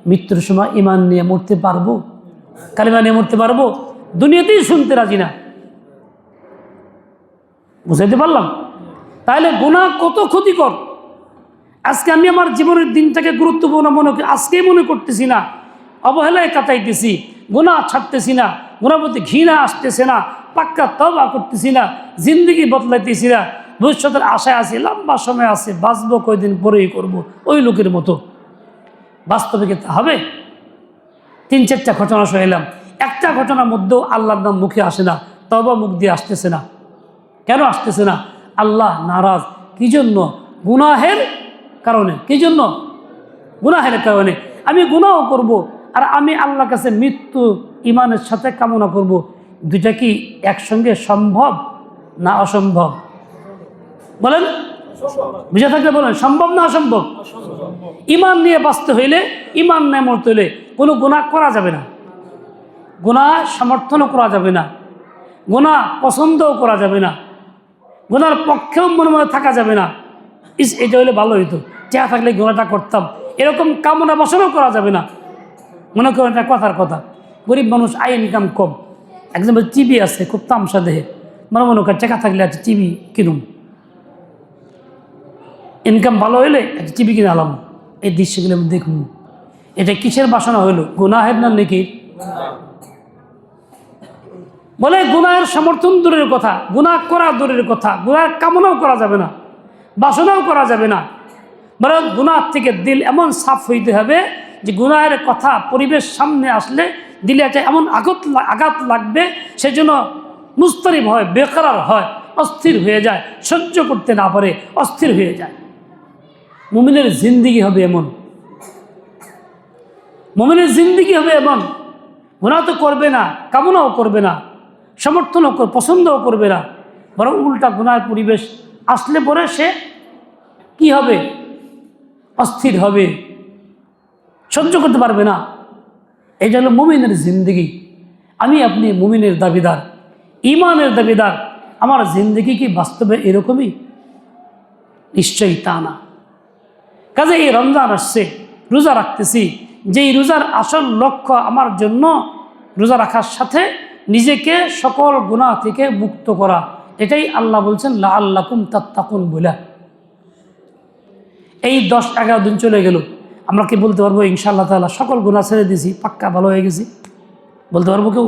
মৃত্যুর সময় ঈমান নিয়ে মরতে পারবো? কালিমা নিয়ে মরতে পারবো? দুনিয়াতেই শুনতে রাজি না। বুঝাইতে পারলাম? তাহলে গুনাহ কত ক্ষতিকর। আজকে আমি আমার জীবনের দিনটাকে গুরুত্বপূর্ণ আজকেই মনে করতেছি না, অবহেলায় কাটাইতেছি, গুনাহ ছাড়তেছি না, গুনার প্রতি ঘৃণা আসতেছে না, পাক্কা তওবা করতেছি না, জিন্দগি বদলাইতেছি না, ভবিষ্যতের আশায় আছি, লম্বা সময় আছে, বাঁচবো কয়দিন পরেই করব, ওই লোকের মতো। বাস্তবে কি তা হবে? 3-4টা ঘটনা শুনাইলাম, একটা ঘটনার মধ্যেও আল্লাহর নাম মুখে আসে না, তওবা মুখ দিয়ে আসতেছে না। কেন আসতেছে না? আল্লাহ নারাজ। কি জন্য? গুনাহের কারণে। কি জন্য? গুনাহের কারণে। আমি গুনাহ করব আর আমি আল্লাহর কাছে মৃত্যু ঈমানের সাথে কামনা করব, দুইটা কি একসঙ্গে সম্ভব না অসম্ভব? বলেন, বুঝে থাকলে বলেন, সম্ভব না অসম্ভব? ঈমান নিয়ে বাঁচতে হইলে, ঈমান নিয়ে মরতে হইলে কোনো গুনাহ করা যাবে না, গুনাহ সমর্থনও করা যাবে না, গুনাহ পছন্দও করা যাবে না, গুনার পক্ষেও মনে মনে থাকা যাবে না। এটা হলে ভালো হইতো, চেয়া থাকলে গুনাহটা করতাম, এরকম কামনা বাসনাও করা যাবে না। মনে করেন একটা কথার কথা, গরিব মানুষ, আয় ইনকাম কম, একজন চিবি আছে খুব তামসা দেহে, মনে করেন টাকা থাকলে আছে চিবি কিনুম, ইনকাম ভালো হইলে একটা চিবি কিনে আলাম, এই দৃশ্যগুলো আমি দেখুন। এটা কিসের বাসনা হইল? গুনাহের না নেকির? বলে গুনাহের সমর্থন দূরের কথা, গুনাহ করা দূরের কথা, গুনাহের কামনাও করা যাবে না, বাসনাও করা যাবে না। বরং গুনাহ থেকে দিল এমন সাফ হইতে হবে যে গুনাহের কথা পরিবেশ সামনে আসলে দিলে একটা এমন আঘাত লাগবে, সেজন্য মুস্তারিব হয়, বেকরার হয়, অস্থির হয়ে যায়, সহ্য করতে না পারে, অস্থির হয়ে যায়। মুমিনের জিন্দিগি হবে এমন, মুমিনের জিন্দিগি হবে এমন, গুনাহ তো করবে না, কামনাও করবে না, সমর্থনও পছন্দও করবে না, বরং উল্টা গুনাহের পরিবেশ আসলে পরে সে কি হবে? অস্থির হবে, সহ্য করতে পারবে না। এটা হলো মুমিনের জিন্দিগি। আমি আপনি মুমিনের দাবিদার, ঈমানের দাবিদার। আমার জিন্দিগি কি বাস্তবে এরকমই? নিশ্চয়ই তা না। কাজে এই রমজান আসছে, রোজা রাখতেছি, যেই রোজার আসল লক্ষ্য আমার জন্য রোজা রাখার সাথে নিজেকে সকল গুনাহ থেকে মুক্ত করা। এটাই আল্লাহ বলছেন লাআল্লাকুম তাত্তাকুন বলে। এই 10-11 দিন চলে গেল, আমরা কি বলতে পারবো ইনশাআল্লাহ তাআলা সকল গুনাহ ছেড়ে দিয়েছি, পাক্কা ভালো হয়ে গেছি? বলতে পারবো কেউ?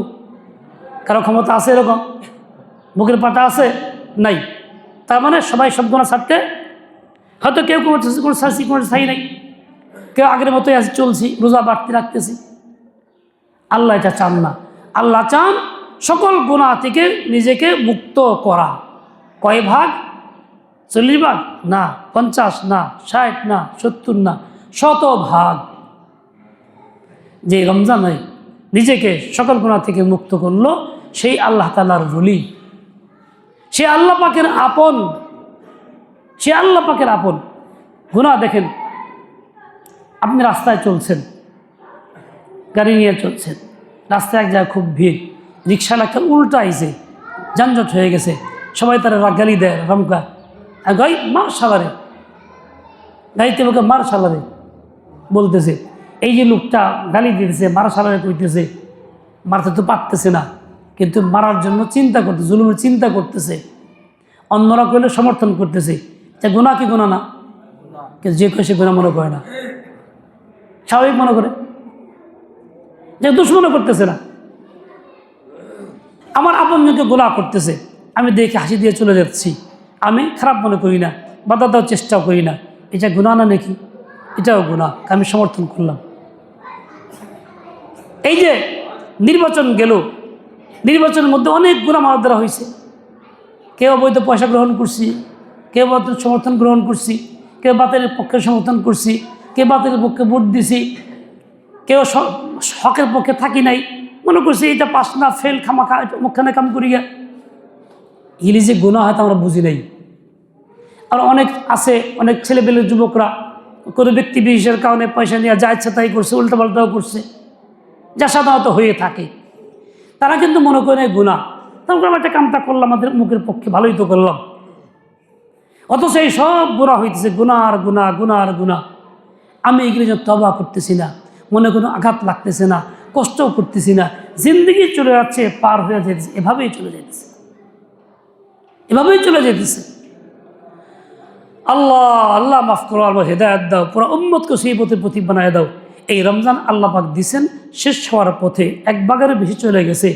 কারো ক্ষমতা আছে এরকম? বুকের পাটা আছে? নাই। তার মানে সবাই সব গুনাহ ছাড়তে, হয়তো কেউ কোনো ছাড়ছি, কোনো ছাই নাই, কেউ আগের মতোই আছে, চলছি, রোজা বাড়তি রাখতেছি। আল্লাহ এটা চান না। আল্লাহ চান সকল গুনাহ থেকে নিজেকে মুক্ত করা। কয় ভাগ? 40 ভাগ না, 50 না, 60 না, 70 না, 100 ভাগ। যে রমজানে নিজেকে সকল গুনাহ থেকে মুক্ত করলো, সেই আল্লাহ তাআলার ওলি, সে আল্লাহ পাকের আপন, সে আল্লাহ পাকের আপন। গুনাহ দেখেন, আপনি রাস্তায় চলছেন, গাড়ি নিয়ে চলছেন, রাস্তায় এক জায়গায় খুব ভিড়, রিক্সাওয়ালাকে উল্টা আইছে, যানজট হয়ে গেছে, সবাই তারা গালি দেয়, রমকা গাই মার সালারে, গাড়িতে মুখে মার সালারে বলতেছে। এই যে লোকটা গালি দিতেছে, মার সালারে কইতেছে, মারতে তো পারতেছে না, কিন্তু মারার জন্য চিন্তা করতেছে, জুলুমের চিন্তা করতেছে। অন্যরা কইলে সমর্থন করতেছে। যে গুনাহ কি গুনাহ না? কিন্তু যে কেউ সে গুনাহ মনে করে না, স্বাভাবিক মনে করে, যে দুশ্মনও করতেছে না। আমার আপনজনকে গুনাহ করতেছে, আমি দেখে হাসি দিয়ে চলে যাচ্ছি, আমি খারাপ মনে করি না, বাধা দেওয়ার চেষ্টাও করি না। এটা গুনাহ না নাকি? এটাও গুনাহ, আমি সমর্থন করলাম। এই যে নির্বাচন গেল, নির্বাচনের মধ্যে অনেক গুনাহ আমার দ্বারা হয়েছে। কেউ অবৈধ পয়সা গ্রহণ করছি, কেউ বাতিল সমর্থন গ্রহণ করছি, কেউ বাতিলের পক্ষে সমর্থন করছি, কেউ বাতিলের পক্ষে ভোট দিছি। কেউ হকের পক্ষে থাকি নাই, মনে করছি এটা পাস না ফেল, খামাখা মুখখানে কাম করি গা। এগুলি যে গুনাহ হয়তো আমরা বুঝি নাই। আর অনেক আছে, অনেক ছেলেপেলের যুবকরা কোনো ব্যক্তি বিশেষের কারণে পয়সা নিয়ে যা ইচ্ছা তাই করছে, উল্টাপাল্টাও করছে, যা সাধারণত হয়ে থাকে। তারা কিন্তু মনে করে গুনাহ, তারপর আমরা একটা কামটা করলাম, আমাদের মুখের পক্ষে ভালোই তো করলাম, অথচ এই সব গুনাহ হইতেছে, গুনাহ আর গুনাহ, গুনাহ আর গুনাহ। আমি এগুলি যে তওবা করতেছি না, মনে কোনো আঘাত লাগতেছে না, কষ্টও করতেছি না, জিন্দগি চলে যাচ্ছে, পার হয়ে যেতেছে, এভাবেই চলে যেতেছে, এভাবেই চলে যেতেছে। আল্লাহ আল্লাহ মাফ করো, আল্লাহ হেদায়েত দাও, পুরো উম্মতকে সেই পথের প্রতীক বানায় দাও। এই রমজান আল্লাহ পাক দিছেন শেষ হওয়ার পথে, এক ভাগেরও বেশি চলে গেছে,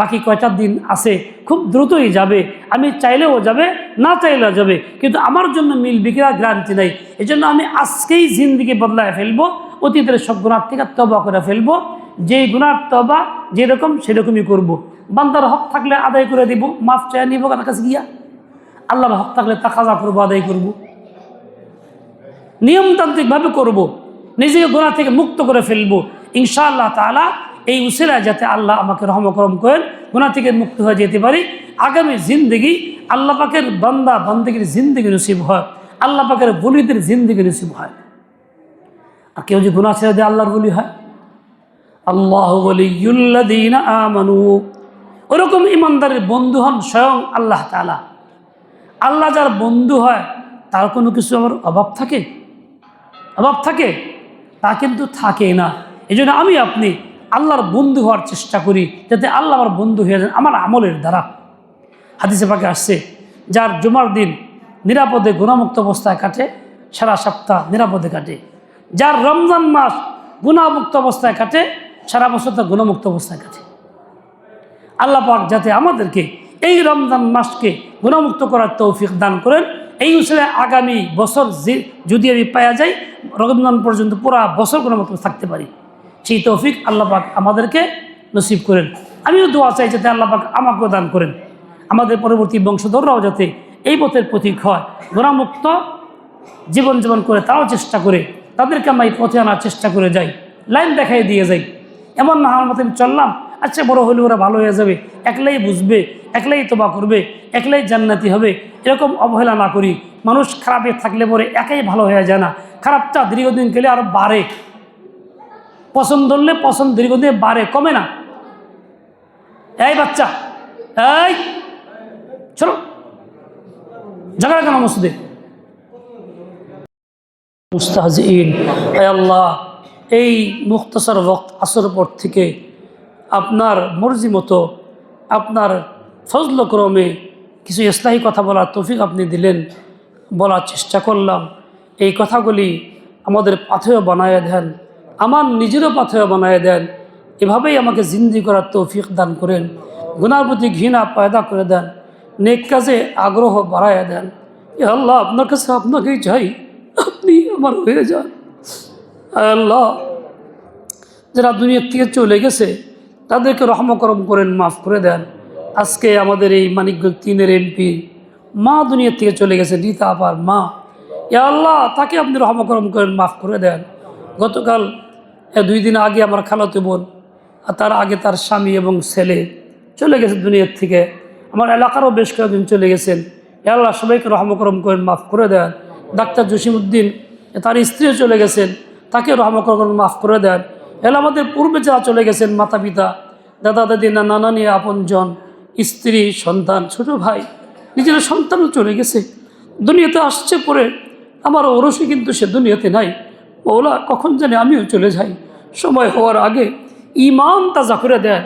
বাকি কয়টা দিন আছে, খুব দ্রুতই যাবে। আমি চাইলেও যাবে, না চাইলেও যাবে, কিন্তু আমার জন্য মিল বিক্রা গ্যারান্টি নাই। এই জন্য আমি আজকেই জিন্দিগি বদলায় ফেলবো, অতীতের সব গুনাহ থেকে তওবা করে ফেলবো। যেই গুনার তওবা যেরকম সেরকমই করব। বান্দার হক থাকলে আদায় করে দিব, মাফ চাই নিব কার কাছে গিয়া। আল্লাহর হক থাকলে তাকাজা করবো, আদায় করব, নিয়মতান্ত্রিকভাবে করব, নিজেকে গুনাহ থেকে মুক্ত করে ফেলবো ইনশাআল্লাহ তাআলা। এই উসিলায় যাতে আল্লাহ আমাকে রহম করম করেন, গুনাহ থেকে মুক্ত হয়ে যেতে পারি, আগামী জিন্দেগি আল্লাহ পাকের বান্দা বান্দিগির জিন্দেগি নসিব হয়, আল্লাহ পাকের বলিদের জিন্দেগি নসিব হয়। আর কেউ যে গুনাহ ছেড়ে দিয়ে আল্লাহর বলি হয়, আল্লাহু ওয়ালিয়ুল্লাযীনা আমানু, ওরকম ইমানদারের বন্ধু হন স্বয়ং আল্লাহ তাআলা। আল্লাহ যার বন্ধু হয় তার কোনো কিছু আমার অভাব থাকে? অভাব থাকে? তা কিন্তু থাকে না। এই জন্য আমি আপনি আল্লাহর বন্ধু হওয়ার চেষ্টা করি, যাতে আল্লাহ আমার বন্ধু হয়ে যান আমার আমলের দ্বারা। হাদিসে পাকে আসছে, যার জুমার দিন নিরাপদে গুনাহমুক্ত অবস্থায় কাটে, সারা সপ্তাহ নিরাপদে কাটে। যার রমজান মাস গুনাহমুক্ত অবস্থায় কাটে, সারা বছর তার গুনাহমুক্ত অবস্থায় কাটে। আল্লাহ পাক যাতে আমাদেরকে এই রমজান মাসকে গুনাহমুক্ত করার তৌফিক দান করেন। এই উসিলায় আগামী বছর যদি আমি পাওয়া যাই, রমজান পর্যন্ত পুরা বছর গুনাহমুক্ত থাকতে পারি, সেই তৌফিক আল্লাহ পাক আমাদেরকে নসিব করেন। আমিও দোয়া চাই যাতে আল্লাহ পাক আমাকেও দান করেন, আমাদের পরবর্তী বংশধররাও যাতে এই পথের প্রতীক হয়, গুনাহমুক্ত জীবন করে তারাও চেষ্টা করে, তাদেরকে আমরা এই পথে আনার চেষ্টা করে যাই, লাইন দেখাই দিয়ে যাই। এমন না আমার মতো আমি চললাম, আচ্ছা বড় হলে ওরা ভালো হয়ে যাবে, একলাই বুঝবে, একলাই তওবা করবে, একলাই জান্নাতি হবে, এরকম অবহেলা না করি। মানুষ খারাপে থাকলে পরে একাই ভালো হয়ে যায় না, খারাপটা দীর্ঘদিন গেলে আরও বাড়ে। পছন্দ ধরলে পছন্দ দীর্ঘদিনে বাড়ে, কমে না। এই বাচ্চা, এই চলো ঝগড়া কেন মসজিদে? মুস্তাহজিন, হে আল্লাহ, এই মুখতাসার ওয়াক্ত আসর পর থেকে আপনার মর্জি মতো, আপনার ফজল ক্রমে কিছু ইসলাহি কথা বলার তৌফিক আপনি দিলেন, বলার চেষ্টা করলাম। এই কথাগুলি আমাদের পাথেয় বানায় দেন, আমার নিজেরও পাথেয় বানায় দেন। এভাবেই আমাকে জিন্দি করার তৌফিক দান করেন, গুনার প্রতি ঘৃণা পয়দা করে দেন, নেক কাজে আগ্রহ বাড়ায় দেন। এ আল্লাহ, আপনার কাছে আপনাকেই চাই, আপনি আমার হয়ে যান। আল্লাহ, যারা দুনিয়ার থেকে চলে গেছে তাদেরকে রহম করম করেন, মাফ করে দেন। আজকে আমাদের এই মানিকগঞ্জ 3-এর এমপি মা দুনিয়ার থেকে চলে গেছে, রীতা আপার মা, এ আল্লাহ, তাকে আপনি রহম করম করেন, মাফ করে দেন। গতকাল 2 দিন আগে আমার খালাতো বোন আর তার আগে তার স্বামী এবং ছেলে চলে গেছে দুনিয়ার থেকে। আমার এলাকারও বেশ কয়েকজন চলে গেছেন। এ আল্লাহ, সবাইকে রহম করম করেন, মাফ করে দেন। ডাক্তার জসিমউদ্দিন, তার স্ত্রীও চলে গেছেন, তাকে রহম করম মাফ করে দেন। এলা আমাদের পূর্বে যারা চলে গেছেন, মাতা পিতা, দাদা দাদি, নানা নানি, আপনজন, স্ত্রী, সন্তান, ছোট ভাই, নিজের সন্তানও চলে গেছে, দুনিয়াতে আসছে পরে। আমার ওরসই কিন্তু সে দুনিয়াতে নাই। ওলা, কখন জানি আমিও চলে যাই। সময় হওয়ার আগে ঈমান তাজা করে দেন,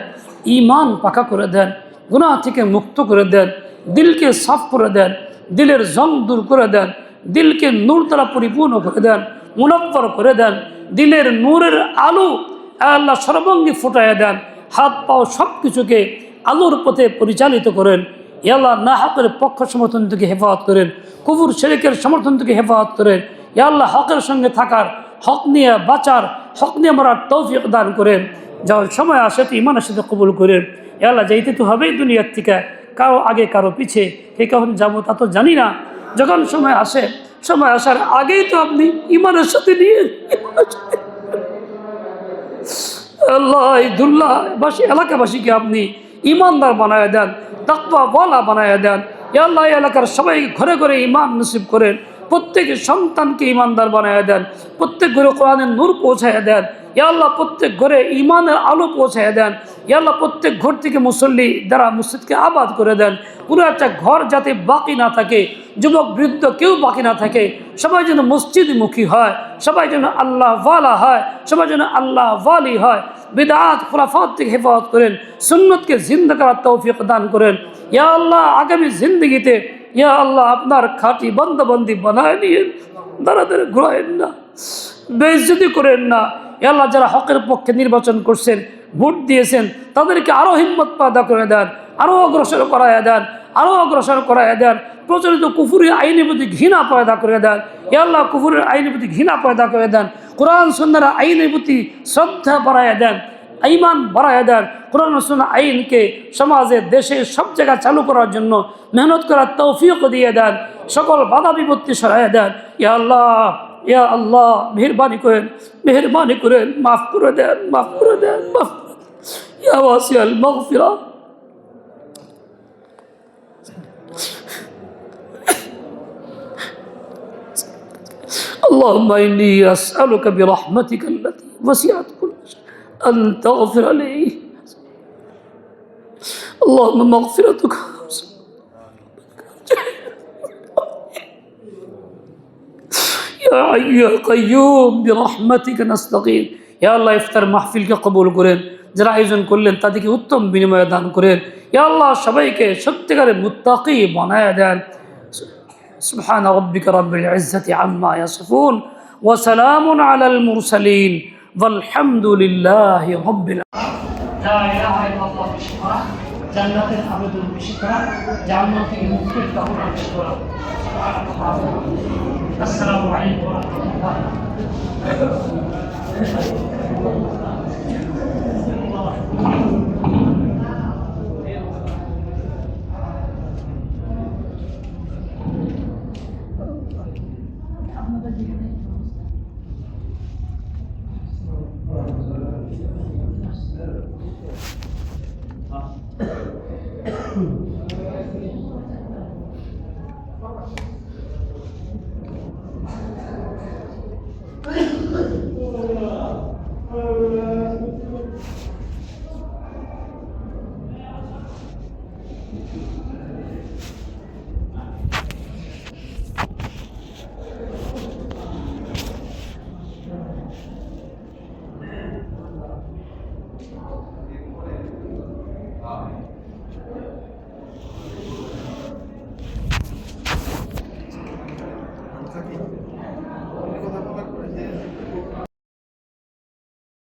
ঈমান পাকা করে দেন, গুনাহ থেকে মুক্ত করে দেন, দিলকে সাফ করে দেন, দিলের জং দূর করে দেন, দিলকে নূর দ্বারা পরিপূর্ণ করে দেন, মুনাব্বর করে দেন, দিলের নূরের আলো আল্লাহ সর্বাঙ্গে ফুটাইয়া দেন, হাত পাও সব কিছুকে আলোর পথে পরিচালিত করেন। এ আল্লাহ, না হকের পক্ষ সমর্থন থেকে হেফাজত করেন, কুফর শিরকের সমর্থন থেকে হেফাজত করেন। এ আল্লাহ, হকের সঙ্গে থাকার, হক নিয়ে বাঁচার, হক নিয়ে মরার তৌফিক দান করেন। যাওয়ার সময় আসে তো ইমানের সাথে কবুল করেন। এ আল্লাহ, যাইতে তো হবেই দুনিয়ার থেকে, কারো আগে কারো পিছে, কে কখন যাবো তা তো জানি না। যখন সময় আসে, সময় আসার আগেই তো আপনি ইমানের সাথে নিয়ে আল্লাহ এই দুল্লাবাসী এলাকাবাসীকে আপনি ইমানদার বানায় দেন, তাকওয়াওয়ালা বানায় দেন। ইয়া আল্লাহ এই এলাকার সবাই ঘরে ঘরে ইমান নসিব করেন, প্রত্যেকের সন্তানকে ইমানদার বানায় দেন, প্রত্যেক ঘরে কোরআনের নূর পৌঁছায় দেন। ইয়া আল্লাহ প্রত্যেক ঘরে ইমানের আলো পৌঁছায় দেন। ইয়া আল্লাহ প্রত্যেক ঘর থেকে মুসল্লি দ্বারা মসজিদকে আবাদ করে দেন। পুরো একটা ঘর যাতে বাকি না থাকে, যুবক বৃদ্ধ কেউ বাকি না থাকে, সবাই যেন মসজিদমুখী হয়, সবাই যেন আল্লাহ ওয়ালা হয়, সবাই যেন আল্লাহ ওয়ালি হয়। বিদআত খুরাফাত থেকে হেফাজত করেন, সুন্নতকে জিন্দা করার তৌফিক দান করেন। ইয়া আল্লাহ আগামী জিন্দগিতে ইয়া আল্লাহ আপনার খাঁটি বান্দাবান্দি বানায় নিয়েন, দাঁড়াদের ঘুরায়েন না, বেইজ্জতি করেন না। ইয়া আল্লাহ যারা হকের পক্ষে নির্বাচন করছেন, ভোট দিয়েছেন, তাদেরকে আরও হিম্মত পয়দা করে দেন, আরও অগ্রসর করাইয়া দেন, আরও অগ্রসর করাইয়া দেন। প্রচলিত কুফুরি আইনের প্রতি ঘৃণা পয়দা করে দেন। ইয়া আল্লাহ কুফুরের আইনের প্রতি ঘৃণা পয়দা করে দেন, কোরআন সুন্নাহর আইনের প্রতি শ্রদ্ধা বাড়াইয়া দেন, ঈমান বাড়াইয়া দেন। কোরআন সুন্নাহ আইনকে সমাজে দেশে সব জায়গায় চালু করার জন্য মেহনত করার তৌফিক দিয়ে দেন, সকল বাধা বিপত্তি সরাইয়া দেন। ইয়া আল্লাহ, ইয়া আল্লাহ মেহরবানি করেন, মেহরবানি করেন, মাফ করে দেন, মাফ করে দেন, মাফ করে দেন। ইয়া ওয়াসিআল মাগফিরা। اللهم إني أسألك برحمتك التي وسعت كل شيء أن تغفر لي. اللهم مغفرتك يا حي يا قيوم برحمتك نستغيث. يا الله ইফতার মাহফিলকে কবুল করেন, যারা আয়োজন করলেন তাদেরকে উত্তম বিনিময় দান করেন। ইয়া আল্লাহ সবাইকে সত্যিকারের মুত্তাকি বানায়া দেন। سبحان ربك رب العزة عما يصفون وسلام على المرسلين والحمد لله رب العالمين. لا إله إلا الله بشكرا جنة الأبد بشكرا جنة المغفر له بشكرا. السلام عليكم ورحمة الله.